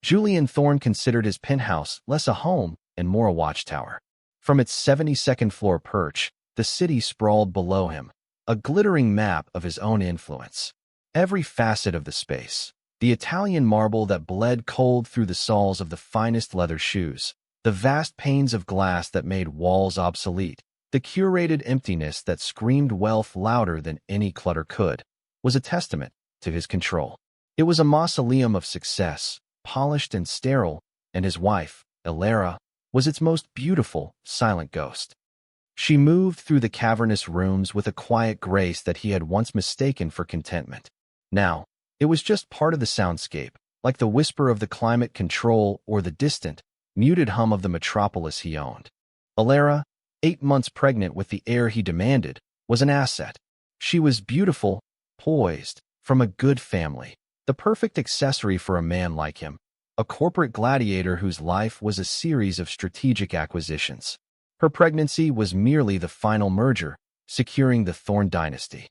Julian Thorne considered his penthouse less a home and more a watchtower. From its 72nd floor perch, the city sprawled below him, a glittering map of his own influence. Every facet of the space, the Italian marble that bled cold through the soles of the finest leather shoes, the vast panes of glass that made walls obsolete, the curated emptiness that screamed wealth louder than any clutter could, was a testament to his control. It was a mausoleum of success, polished and sterile, and his wife, Elara, was its most beautiful, silent ghost. She moved through the cavernous rooms with a quiet grace that he had once mistaken for contentment. Now, it was just part of the soundscape, like the whisper of the climate control or the distant, muted hum of the metropolis he owned. Elara, 8 months pregnant with the heir he demanded, was an asset. She was beautiful, poised, from a good family, the perfect accessory for a man like him, a corporate gladiator whose life was a series of strategic acquisitions. Her pregnancy was merely the final merger, securing the Thorne dynasty.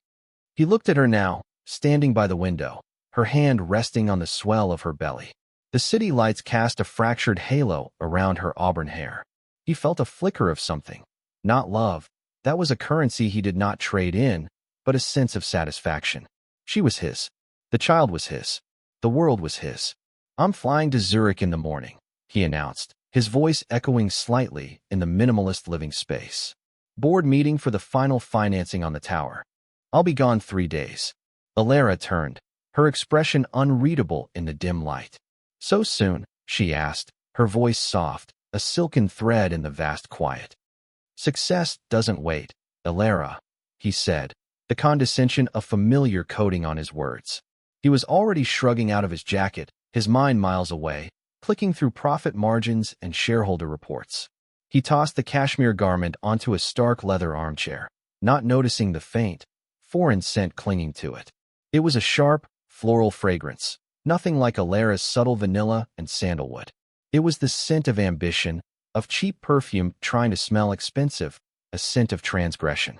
He looked at her now, standing by the window, her hand resting on the swell of her belly. The city lights cast a fractured halo around her auburn hair. He felt a flicker of something. Not love. That was a currency he did not trade in, but a sense of satisfaction. She was his. The child was his. The world was his. "I'm flying to Zurich in the morning," he announced, his voice echoing slightly in the minimalist living space. "Board meeting for the final financing on the tower. I'll be gone 3 days." Elara turned, her expression unreadable in the dim light. "So soon?" she asked, her voice soft, a silken thread in the vast quiet. "Success doesn't wait, Elara," he said, the condescension a familiar coating on his words. He was already shrugging out of his jacket, his mind miles away, clicking through profit margins and shareholder reports. He tossed the cashmere garment onto a stark leather armchair, not noticing the faint, foreign scent clinging to it. It was a sharp, floral fragrance, nothing like Elara's subtle vanilla and sandalwood. It was the scent of ambition, of cheap perfume trying to smell expensive, a scent of transgression.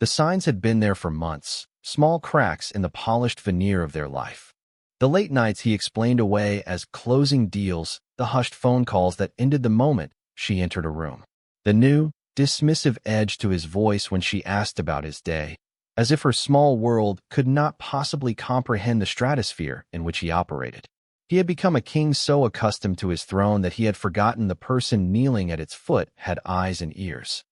The signs had been there for months, small cracks in the polished veneer of their life. The late nights he explained away as closing deals, the hushed phone calls that ended the moment she entered a room. The new, dismissive edge to his voice when she asked about his day, as if her small world could not possibly comprehend the stratosphere in which he operated. He had become a king so accustomed to his throne that he had forgotten the person kneeling at its foot had eyes and ears.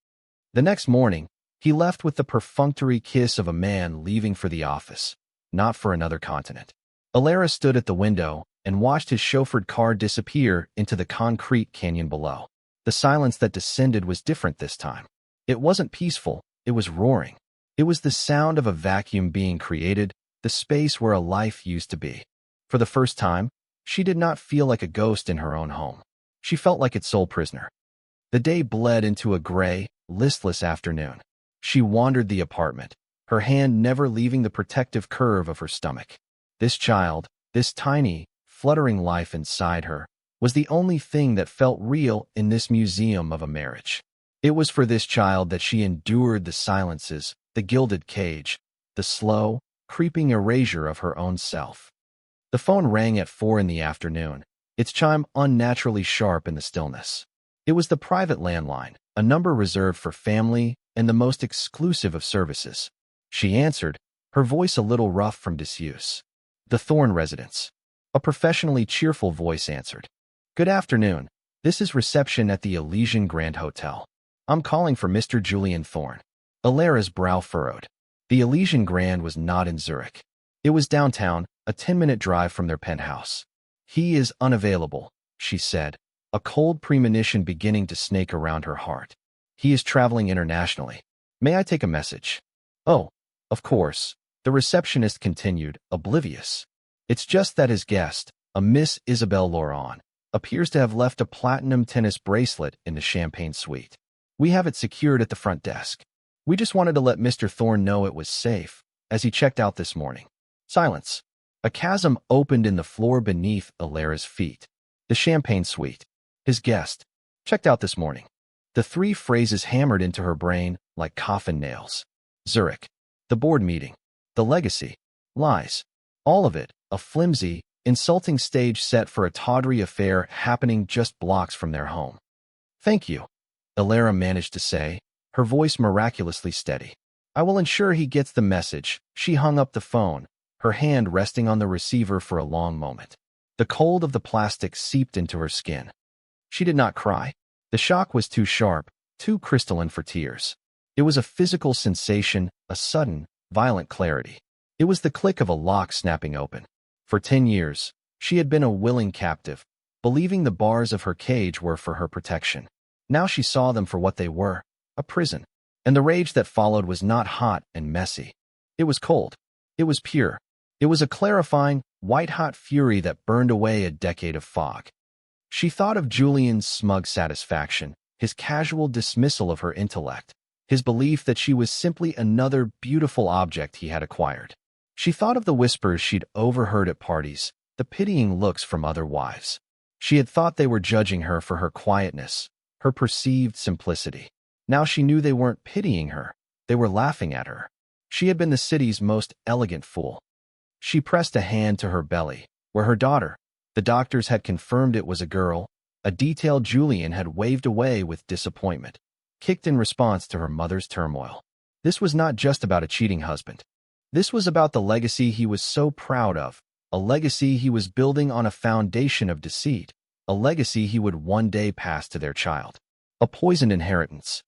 The next morning, he left with the perfunctory kiss of a man leaving for the office, not for another continent. Elara stood at the window and watched his chauffeured car disappear into the concrete canyon below. The silence that descended was different this time. It wasn't peaceful, it was roaring. It was the sound of a vacuum being created, the space where a life used to be. For the first time, she did not feel like a ghost in her own home. She felt like its sole prisoner. The day bled into a gray, listless afternoon. She wandered the apartment, her hand never leaving the protective curve of her stomach. This child, this tiny, fluttering life inside her, was the only thing that felt real in this museum of a marriage. It was for this child that she endured the silences, the gilded cage, the slow, creeping erasure of her own self. The phone rang at 4 in the afternoon, its chime unnaturally sharp in the stillness. It was the private landline, a number reserved for family and the most exclusive of services. She answered, her voice a little rough from disuse. "The Thorne residence." A professionally cheerful voice answered. "Good afternoon. This is reception at the Elysian Grand Hotel. I'm calling for Mr. Julian Thorne." Elara's brow furrowed. The Elysian Grand was not in Zurich. It was downtown, a 10-minute drive from their penthouse. "He is unavailable," she said, a cold premonition beginning to snake around her heart. "He is traveling internationally. May I take a message?" "Oh, of course," the receptionist continued, oblivious. "It's just that his guest, a Miss Isabelle Laurent, appears to have left a platinum tennis bracelet in the champagne suite. We have it secured at the front desk. We just wanted to let Mr. Thorne know it was safe, as he checked out this morning." Silence. A chasm opened in the floor beneath Elara's feet. The champagne suite. His guest. Checked out this morning. The 3 phrases hammered into her brain like coffin nails. Zurich. The board meeting. The legacy. Lies. All of it, a flimsy, Insulting stage set for a tawdry affair happening just blocks from their home. "Thank you," Alara managed to say, her voice miraculously steady. "I will ensure he gets the message." She hung up the phone, her hand resting on the receiver for a long moment. The cold of the plastic seeped into her skin. She did not cry. The shock was too sharp, too crystalline for tears. It was a physical sensation, a sudden, violent clarity. It was the click of a lock snapping open. For 10 years, she had been a willing captive, believing the bars of her cage were for her protection. Now she saw them for what they were, a prison. And the rage that followed was not hot and messy. It was cold. It was pure. It was a clarifying, white-hot fury that burned away a decade of fog. She thought of Julian's smug satisfaction, his casual dismissal of her intellect, his belief that she was simply another beautiful object he had acquired. She thought of the whispers she'd overheard at parties, the pitying looks from other wives. She had thought they were judging her for her quietness, her perceived simplicity. Now she knew they weren't pitying her, they were laughing at her. She had been the city's most elegant fool. She pressed a hand to her belly, where her daughter, the doctors had confirmed it was a girl, a detail Julian had waved away with disappointment, kicked in response to her mother's turmoil. This was not just about a cheating husband. This was about the legacy he was so proud of, a legacy he was building on a foundation of deceit, a legacy he would one day pass to their child. A poisoned inheritance.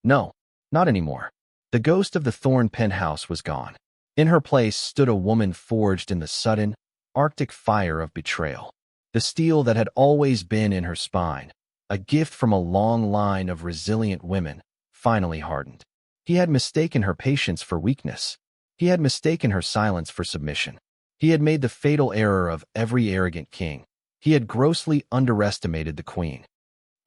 No, not anymore. The ghost of the Thorn penthouse was gone. In her place stood a woman forged in the sudden, Arctic fire of betrayal. The steel that had always been in her spine, a gift from a long line of resilient women, finally hardened. He had mistaken her patience for weakness. He had mistaken her silence for submission. He had made the fatal error of every arrogant king. He had grossly underestimated the queen.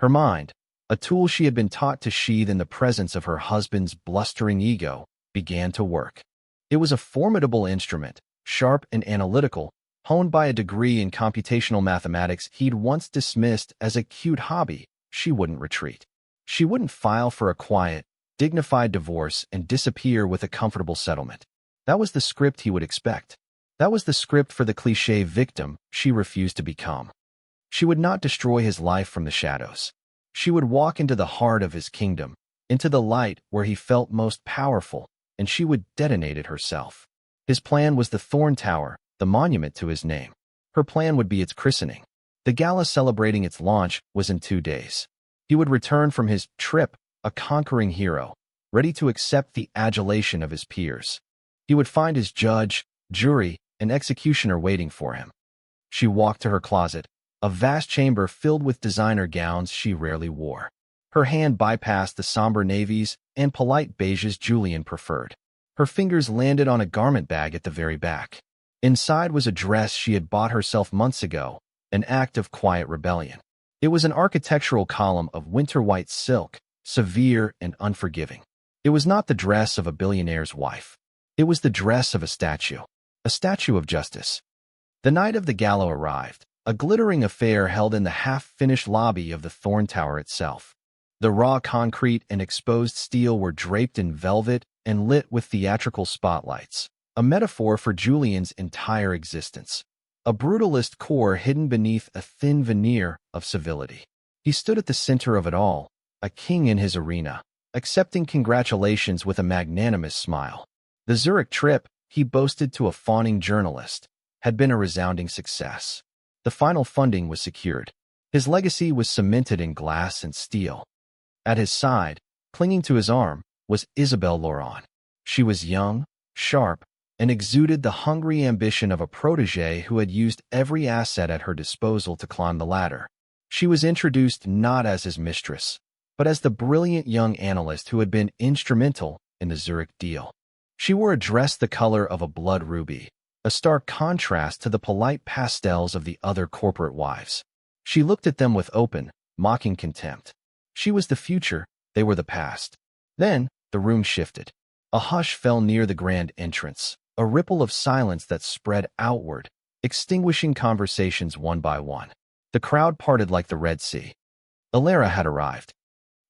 Her mind, a tool she had been taught to sheathe in the presence of her husband's blustering ego, began to work. It was a formidable instrument, sharp and analytical, honed by a degree in computational mathematics he'd once dismissed as a cute hobby. She wouldn't retreat. She wouldn't file for a quiet, dignified divorce and disappear with a comfortable settlement. That was the script he would expect. That was the script for the cliché victim she refused to become. She would not destroy his life from the shadows. She would walk into the heart of his kingdom, into the light where he felt most powerful, and she would detonate it herself. His plan was the Thorn Tower, the monument to his name. Her plan would be its christening. The gala celebrating its launch was in 2 days. He would return from his trip, a conquering hero, ready to accept the adulation of his peers. He would find his judge, jury, and executioner waiting for him. She walked to her closet, a vast chamber filled with designer gowns she rarely wore. Her hand bypassed the somber navies and polite beiges Julian preferred. Her fingers landed on a garment bag at the very back. Inside was a dress she had bought herself months ago, an act of quiet rebellion. It was an architectural column of winter white silk, severe and unforgiving. It was not the dress of a billionaire's wife. It was the dress of a statue of justice. The night of the gala arrived, a glittering affair held in the half-finished lobby of the Thorn Tower itself. The raw concrete and exposed steel were draped in velvet and lit with theatrical spotlights, a metaphor for Julian's entire existence, a brutalist core hidden beneath a thin veneer of civility. He stood at the center of it all, a king in his arena, accepting congratulations with a magnanimous smile. The Zurich trip, he boasted to a fawning journalist, had been a resounding success. The final funding was secured. His legacy was cemented in glass and steel. At his side, clinging to his arm, was Isabelle Laurent. She was young, sharp, and exuded the hungry ambition of a protégé who had used every asset at her disposal to climb the ladder. She was introduced not as his mistress, but as the brilliant young analyst who had been instrumental in the Zurich deal. She wore a dress the color of a blood ruby, a stark contrast to the polite pastels of the other corporate wives. She looked at them with open, mocking contempt. She was the future, they were the past. Then, the room shifted. A hush fell near the grand entrance, a ripple of silence that spread outward, extinguishing conversations one by one. The crowd parted like the Red Sea. Alara had arrived.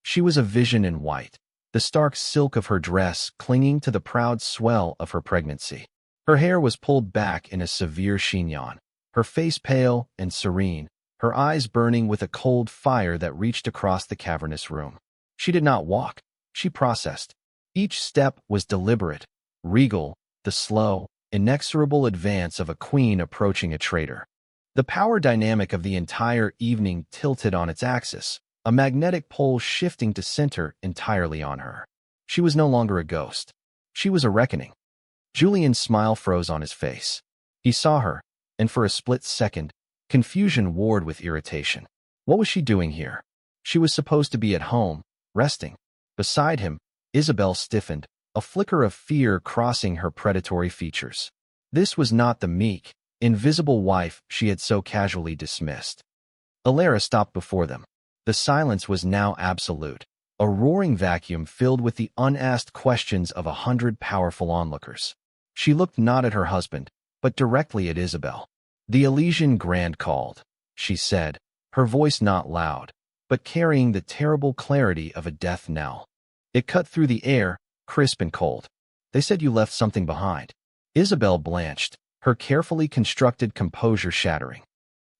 She was a vision in white, the stark silk of her dress clinging to the proud swell of her pregnancy. Her hair was pulled back in a severe chignon, her face pale and serene, her eyes burning with a cold fire that reached across the cavernous room. She did not walk. She processed. Each step was deliberate, regal, the slow, inexorable advance of a queen approaching a traitor. The power dynamic of the entire evening tilted on its axis, a magnetic pole shifting to center entirely on her. She was no longer a ghost. She was a reckoning. Julian's smile froze on his face. He saw her, and for a split second, confusion warred with irritation. What was she doing here? She was supposed to be at home, resting. Beside him, Isabel stiffened, a flicker of fear crossing her predatory features. This was not the meek, invisible wife she had so casually dismissed. Alara stopped before them. The silence was now absolute, a roaring vacuum filled with the unasked questions of 100 powerful onlookers. She looked not at her husband, but directly at Isabel. "The Elysian Grand called," she said, her voice not loud, but carrying the terrible clarity of a death knell. It cut through the air, crisp and cold. "They said you left something behind." Isabel blanched, her carefully constructed composure shattering.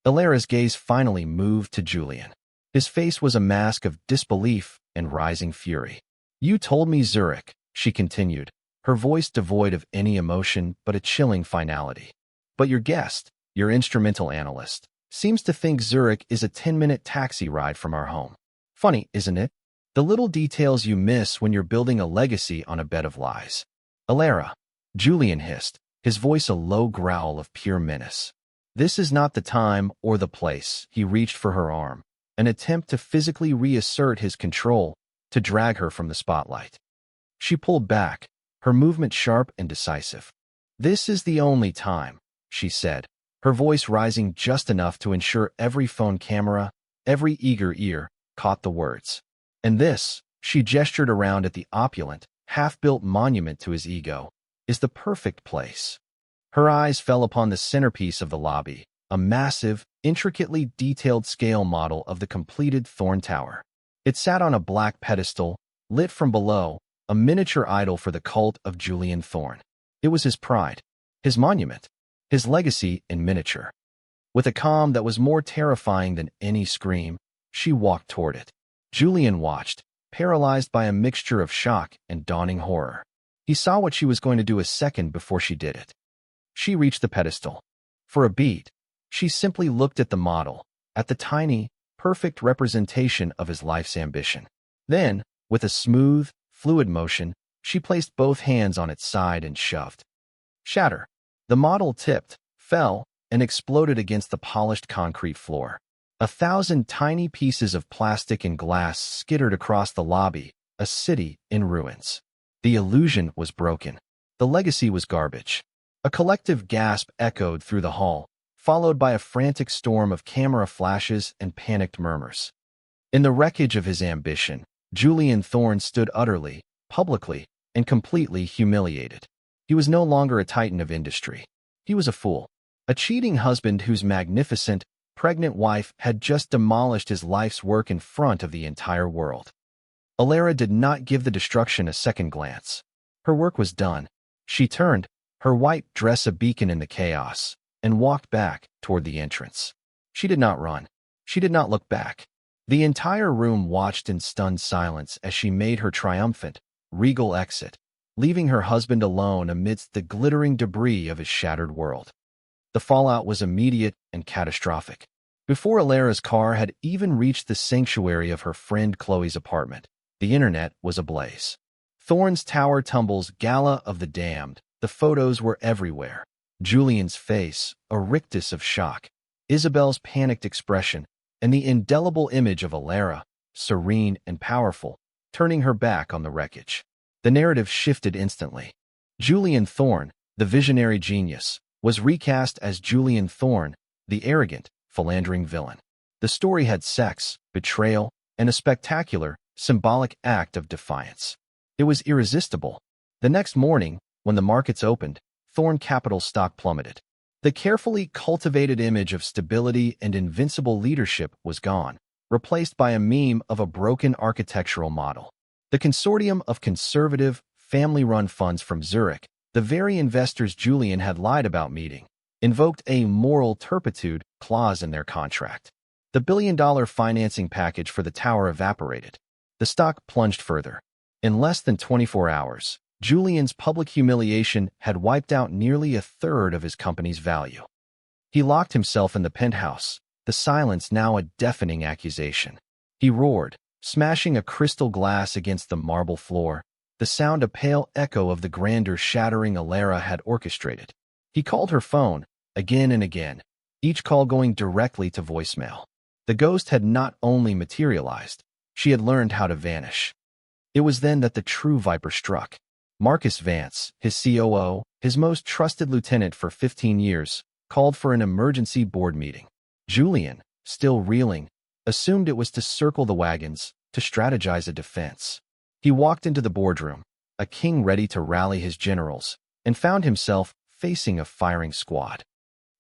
Alara's gaze finally moved to Julian. His face was a mask of disbelief and rising fury. "You told me Zurich," she continued, her voice devoid of any emotion but a chilling finality. "But your guest, your instrumental analyst, seems to think Zurich is a 10-minute taxi ride from our home. Funny, isn't it? The little details you miss when you're building a legacy on a bed of lies." "Alara," Julian hissed, his voice a low growl of pure menace. "This is not the time or the place." He reached for her arm, an attempt to physically reassert his control, to drag her from the spotlight. She pulled back, her movement sharp and decisive. "This is the only time," she said, her voice rising just enough to ensure every phone camera, every eager ear, caught the words. "And this," she gestured around at the opulent, half-built monument to his ego, "is the perfect place." Her eyes fell upon the centerpiece of the lobby, a massive, intricately detailed scale model of the completed Thorn Tower. It sat on a black pedestal, lit from below, a miniature idol for the cult of Julian Thorn. It was his pride, his monument, his legacy in miniature. With a calm that was more terrifying than any scream, she walked toward it. Julian watched, paralyzed by a mixture of shock and dawning horror. He saw what she was going to do a second before she did it. She reached the pedestal. For a beat, she simply looked at the model, at the tiny, perfect representation of his life's ambition. Then, with a smooth, fluid motion, she placed both hands on its side and shoved. Shatter. The model tipped, fell, and exploded against the polished concrete floor. 1,000 tiny pieces of plastic and glass skittered across the lobby, a city in ruins. The illusion was broken. The legacy was garbage. A collective gasp echoed through the hall, followed by a frantic storm of camera flashes and panicked murmurs. In the wreckage of his ambition, Julian Thorn stood utterly, publicly, and completely humiliated. He was no longer a titan of industry. He was a fool. A cheating husband whose magnificent, pregnant wife had just demolished his life's work in front of the entire world. Alara did not give the destruction a second glance. Her work was done. She turned, her white dress a beacon in the chaos, and walked back toward the entrance. She did not run. She did not look back. The entire room watched in stunned silence as she made her triumphant, regal exit, leaving her husband alone amidst the glittering debris of his shattered world. The fallout was immediate and catastrophic. Before Alara's car had even reached the sanctuary of her friend Chloe's apartment, the internet was ablaze. Thorn's Tower tumbles, Gala of the Damned. The photos were everywhere. Julian's face, a rictus of shock, Isabel's panicked expression, and the indelible image of Alara, serene and powerful, turning her back on the wreckage. The narrative shifted instantly. Julian Thorn, the visionary genius, was recast as Julian Thorn, the arrogant, philandering villain. The story had sex, betrayal, and a spectacular, symbolic act of defiance. It was irresistible. The next morning, when the markets opened, Thorn Capital stock plummeted. The carefully cultivated image of stability and invincible leadership was gone, replaced by a meme of a broken architectural model. The consortium of conservative, family-run funds from Zurich, the very investors Julian had lied about meeting, invoked a moral turpitude clause in their contract. The billion-dollar financing package for the tower evaporated. The stock plunged further. In less than 24 hours, Julian's public humiliation had wiped out nearly a third of his company's value. He locked himself in the penthouse, the silence now a deafening accusation. He roared, smashing a crystal glass against the marble floor, the sound a pale echo of the grandeur shattering Alara had orchestrated. He called her phone, again and again, each call going directly to voicemail. The ghost had not only materialized, she had learned how to vanish. It was then that the true viper struck. Marcus Vance, his COO, his most trusted lieutenant for 15 years, called for an emergency board meeting. Julian, still reeling, assumed it was to circle the wagons, to strategize a defense. He walked into the boardroom, a king ready to rally his generals, and found himself facing a firing squad.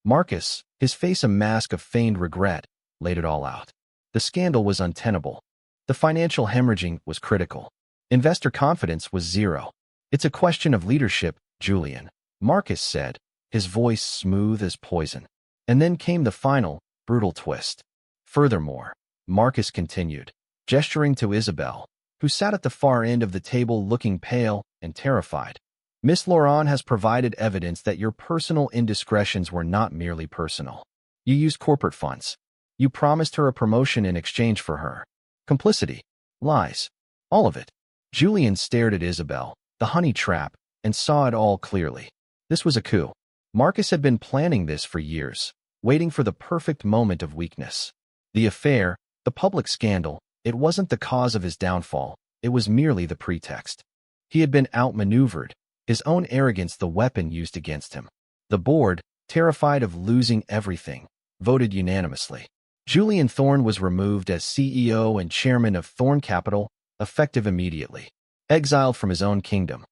Marcus, his face a mask of feigned regret, laid it all out. The scandal was untenable. The financial hemorrhaging was critical. Investor confidence was zero. "It's a question of leadership, Julian," Marcus said, his voice smooth as poison. And then came the final, brutal twist. "Furthermore," Marcus continued, gesturing to Isabel, who sat at the far end of the table looking pale and terrified, "Miss Laurent has provided evidence that your personal indiscretions were not merely personal. You used corporate funds. You promised her a promotion in exchange for her. Complicity. Lies. All of it." Julian stared at Isabel, the honey trap, and saw it all clearly. This was a coup. Marcus had been planning this for years, waiting for the perfect moment of weakness. The affair, the public scandal, it wasn't the cause of his downfall, it was merely the pretext. He had been outmaneuvered, his own arrogance the weapon used against him. The board, terrified of losing everything, voted unanimously. Julian Thorne was removed as CEO and chairman of Thorne Capital, effective immediately. Exiled from his own kingdom.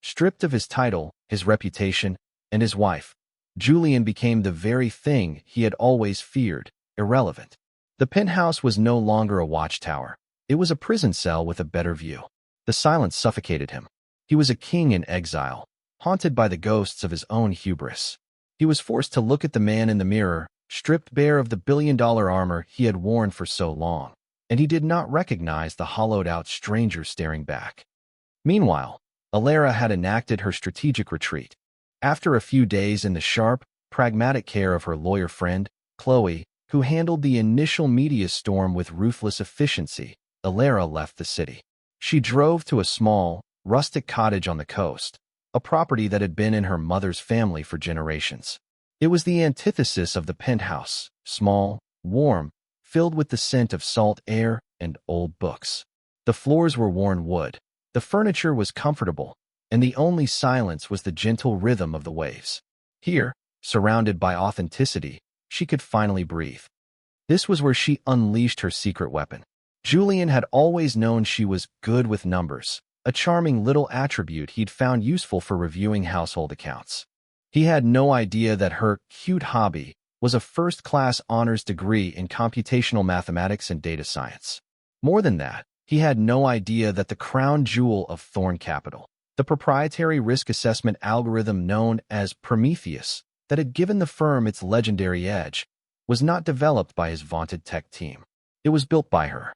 Stripped of his title, his reputation, and his wife, Julian became the very thing he had always feared, irrelevant. The penthouse was no longer a watchtower. It was a prison cell with a better view. The silence suffocated him. He was a king in exile, haunted by the ghosts of his own hubris. He was forced to look at the man in the mirror, stripped bare of the billion-dollar armor he had worn for so long, and he did not recognize the hollowed-out stranger staring back. Meanwhile, Alara had enacted her strategic retreat. After a few days in the sharp, pragmatic care of her lawyer friend, Chloe, who handled the initial media storm with ruthless efficiency, Alara left the city. She drove to a small, rustic cottage on the coast, a property that had been in her mother's family for generations. It was the antithesis of the penthouse, small, warm, filled with the scent of salt air and old books. The floors were worn wood. The furniture was comfortable, and the only silence was the gentle rhythm of the waves. Here, surrounded by authenticity, she could finally breathe. This was where she unleashed her secret weapon. Julian had always known she was good with numbers, a charming little attribute he'd found useful for reviewing household accounts. He had no idea that her cute hobby was a first-class honors degree in computational mathematics and data science. More than that, he had no idea that the crown jewel of Thorne Capital, the proprietary risk assessment algorithm known as Prometheus, that had given the firm its legendary edge, was not developed by his vaunted tech team. It was built by her.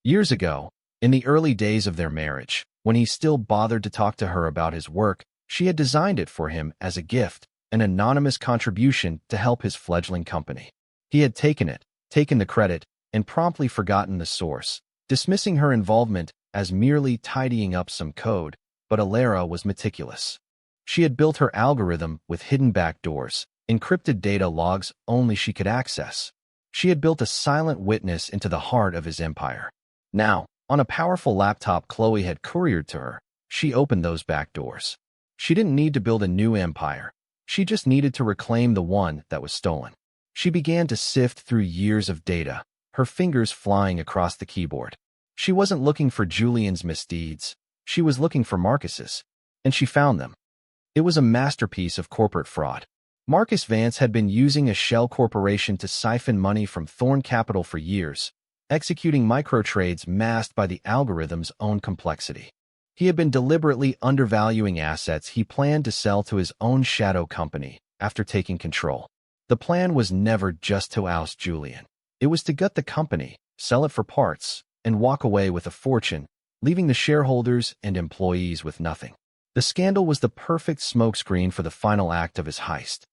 Years ago, in the early days of their marriage, when he still bothered to talk to her about his work, she had designed it for him as a gift, an anonymous contribution to help his fledgling company. He had taken the credit, and promptly forgotten the source, dismissing her involvement as merely tidying up some code, but Alara was meticulous. She had built her algorithm with hidden backdoors, encrypted data logs only she could access. She had built a silent witness into the heart of his empire. Now, on a powerful laptop Chloe had couriered to her, she opened those backdoors. She didn't need to build a new empire. She just needed to reclaim the one that was stolen. She began to sift through years of data, her fingers flying across the keyboard. She wasn't looking for Julian's misdeeds. She was looking for Marcus's, and she found them. It was a masterpiece of corporate fraud. Marcus Vance had been using a shell corporation to siphon money from Thorne Capital for years, executing microtrades masked by the algorithm's own complexity. He had been deliberately undervaluing assets he planned to sell to his own shadow company, after taking control. The plan was never just to oust Julian. It was to gut the company, sell it for parts, and walk away with a fortune, leaving the shareholders and employees with nothing. The scandal was the perfect smokescreen for the final act of his heist.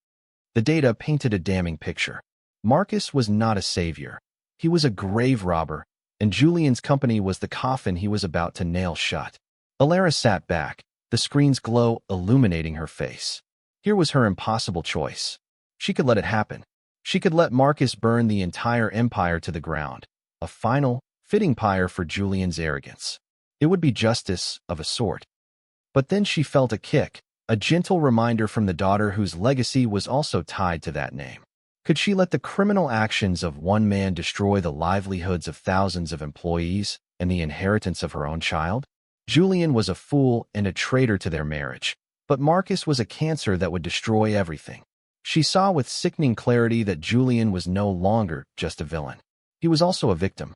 The data painted a damning picture. Marcus was not a savior. He was a grave robber, and Julian's company was the coffin he was about to nail shut. Alara sat back, the screen's glow illuminating her face. Here was her impossible choice. She could let it happen. She could let Marcus burn the entire empire to the ground, a final, fitting pyre for Julian's arrogance. It would be justice of a sort. But then she felt a kick, a gentle reminder from the daughter whose legacy was also tied to that name. Could she let the criminal actions of one man destroy the livelihoods of thousands of employees and the inheritance of her own child? Julian was a fool and a traitor to their marriage, but Marcus was a cancer that would destroy everything. She saw with sickening clarity that Julian was no longer just a villain. He was also a victim.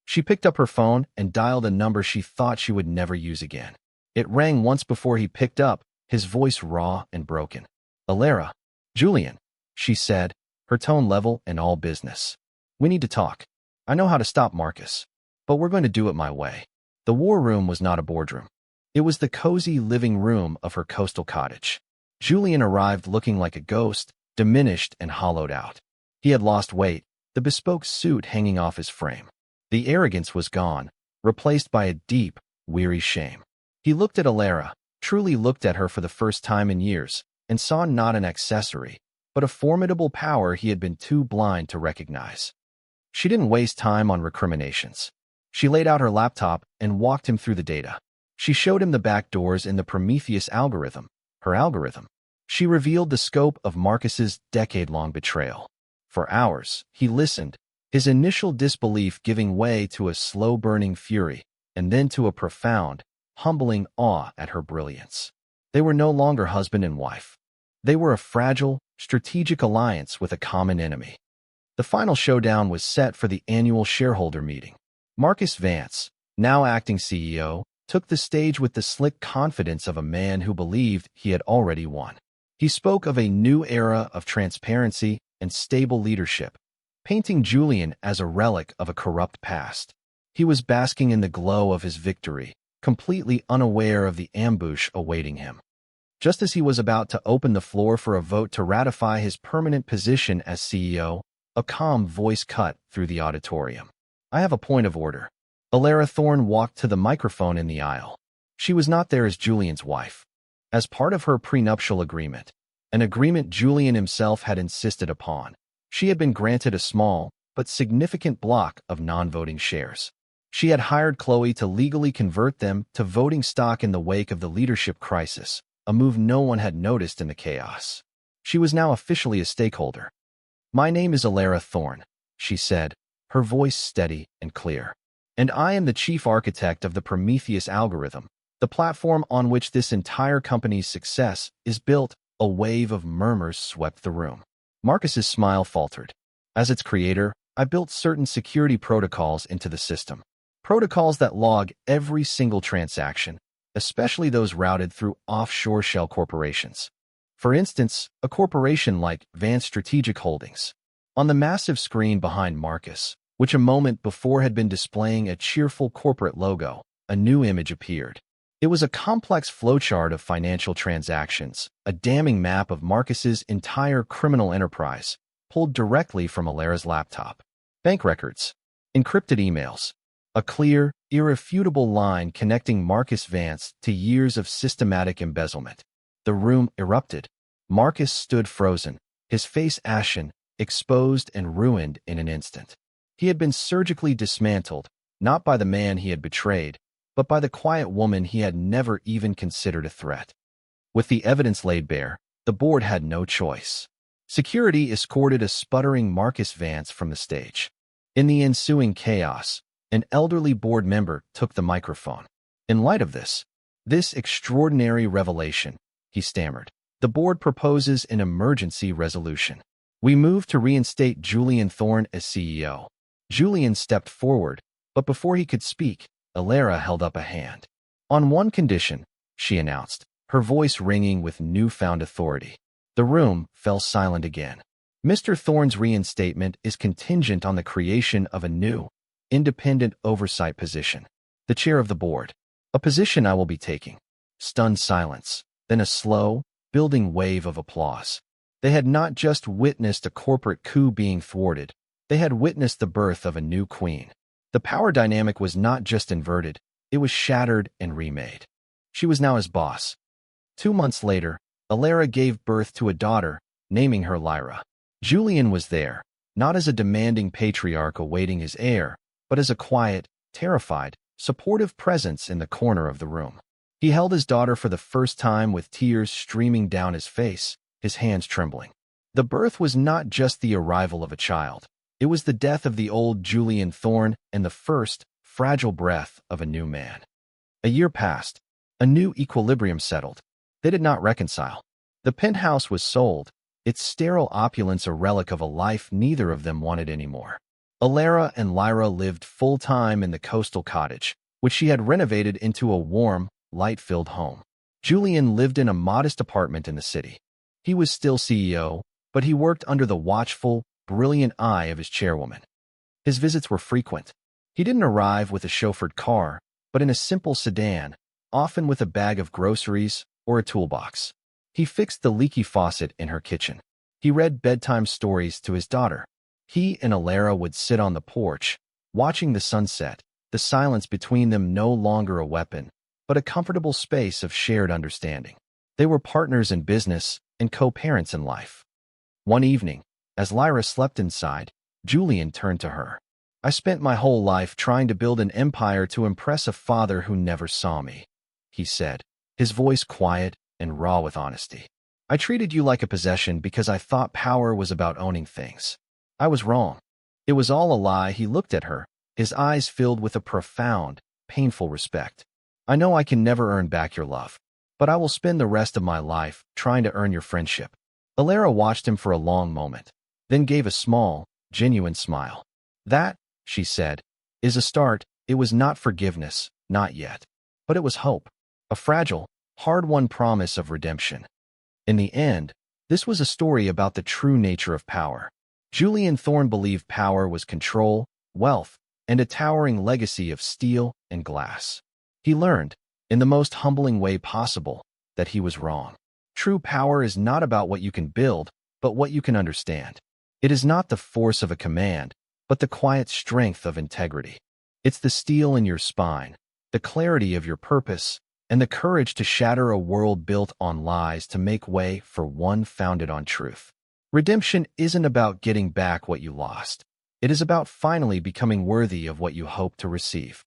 She picked up her phone and dialed a number she thought she would never use again. It rang once before he picked up, his voice raw and broken. "Alara." "Julian," she said, her tone level and all business. "We need to talk. I know how to stop Marcus, but we're going to do it my way." The war room was not a boardroom. It was the cozy living room of her coastal cottage. Julian arrived looking like a ghost, diminished and hollowed out. He had lost weight, the bespoke suit hanging off his frame. The arrogance was gone, replaced by a deep, weary shame. He looked at Alara, truly looked at her for the first time in years, and saw not an accessory, but a formidable power he had been too blind to recognize. She didn't waste time on recriminations. She laid out her laptop and walked him through the data. She showed him the back doors in the Prometheus algorithm, her algorithm. She revealed the scope of Marcus's decade-long betrayal. For hours, he listened, his initial disbelief giving way to a slow-burning fury, and then to a profound, humbling awe at her brilliance. They were no longer husband and wife. They were a fragile, strategic alliance with a common enemy. The final showdown was set for the annual shareholder meeting. Marcus Vance, now acting CEO, took the stage with the slick confidence of a man who believed he had already won. He spoke of a new era of transparency and stable leadership, painting Julian as a relic of a corrupt past. He was basking in the glow of his victory, completely unaware of the ambush awaiting him. Just as he was about to open the floor for a vote to ratify his permanent position as CEO, a calm voice cut through the auditorium. "I have a point of order." Alara Thorne walked to the microphone in the aisle. She was not there as Julian's wife. As part of her prenuptial agreement, an agreement Julian himself had insisted upon, she had been granted a small but significant block of non-voting shares. She had hired Chloe to legally convert them to voting stock in the wake of the leadership crisis, a move no one had noticed in the chaos. She was now officially a stakeholder. "My name is Alara Thorne," she said, her voice steady and clear. "And I am the chief architect of the Prometheus algorithm, the platform on which this entire company's success is built." A wave of murmurs swept the room. Marcus's smile faltered. "As its creator, I built certain security protocols into the system. Protocols that log every single transaction, especially those routed through offshore shell corporations. For instance, a corporation like Vance Strategic Holdings." On the massive screen behind Marcus, which a moment before had been displaying a cheerful corporate logo, a new image appeared. It was a complex flowchart of financial transactions, a damning map of Marcus's entire criminal enterprise, pulled directly from Alara's laptop. Bank records, encrypted emails, a clear, irrefutable line connecting Marcus Vance to years of systematic embezzlement. The room erupted. Marcus stood frozen, his face ashen, exposed and ruined in an instant. He had been surgically dismantled, not by the man he had betrayed, but by the quiet woman he had never even considered a threat. With the evidence laid bare, the board had no choice. Security escorted a sputtering Marcus Vance from the stage. In the ensuing chaos, an elderly board member took the microphone. "In light of this extraordinary revelation," he stammered, "the board proposes an emergency resolution. We move to reinstate Julian Thorne as CEO." Julian stepped forward, but before he could speak, Alara held up a hand. "On one condition," she announced, her voice ringing with newfound authority. The room fell silent again. Mr. Thorne's reinstatement is contingent on the creation of a new, independent oversight position, the chair of the board, a position I will be taking. Stunned silence, then a slow, building wave of applause. They had not just witnessed a corporate coup being thwarted, they had witnessed the birth of a new queen. The power dynamic was not just inverted, it was shattered and remade. She was now his boss. 2 months later, Alara gave birth to a daughter, naming her Lyra. Julian was there, not as a demanding patriarch awaiting his heir, but as a quiet, terrified, supportive presence in the corner of the room. He held his daughter for the first time with tears streaming down his face, his hands trembling. The birth was not just the arrival of a child. It was the death of the old Julian Thorne and the first, fragile breath of a new man. A year passed. A new equilibrium settled. They did not reconcile. The penthouse was sold, its sterile opulence a relic of a life neither of them wanted anymore. Alara and Lyra lived full-time in the coastal cottage, which she had renovated into a warm, light-filled home. Julian lived in a modest apartment in the city. He was still CEO, but he worked under the watchful, brilliant eye of his chairwoman. His visits were frequent. He didn't arrive with a chauffeured car, but in a simple sedan, often with a bag of groceries or a toolbox. He fixed the leaky faucet in her kitchen. He read bedtime stories to his daughter. He and Alara would sit on the porch, watching the sunset, the silence between them no longer a weapon, but a comfortable space of shared understanding. They were partners in business and co-parents in life. One evening, as Lyra slept inside, Julian turned to her. "I spent my whole life trying to build an empire to impress a father who never saw me," he said, his voice quiet and raw with honesty. "I treated you like a possession because I thought power was about owning things. I was wrong. It was all a lie." He looked at her, his eyes filled with a profound, painful respect. "I know I can never earn back your love, but I will spend the rest of my life trying to earn your friendship." Alara watched him for a long moment, then gave a small, genuine smile. "That," she said, "is a start." It was not forgiveness, not yet. But it was hope, a fragile, hard-won promise of redemption. In the end, this was a story about the true nature of power. Julian Thorne believed power was control, wealth, and a towering legacy of steel and glass. He learned, in the most humbling way possible, that he was wrong. True power is not about what you can build, but what you can understand. It is not the force of a command, but the quiet strength of integrity. It's the steel in your spine, the clarity of your purpose, and the courage to shatter a world built on lies to make way for one founded on truth. Redemption isn't about getting back what you lost. It is about finally becoming worthy of what you hope to receive.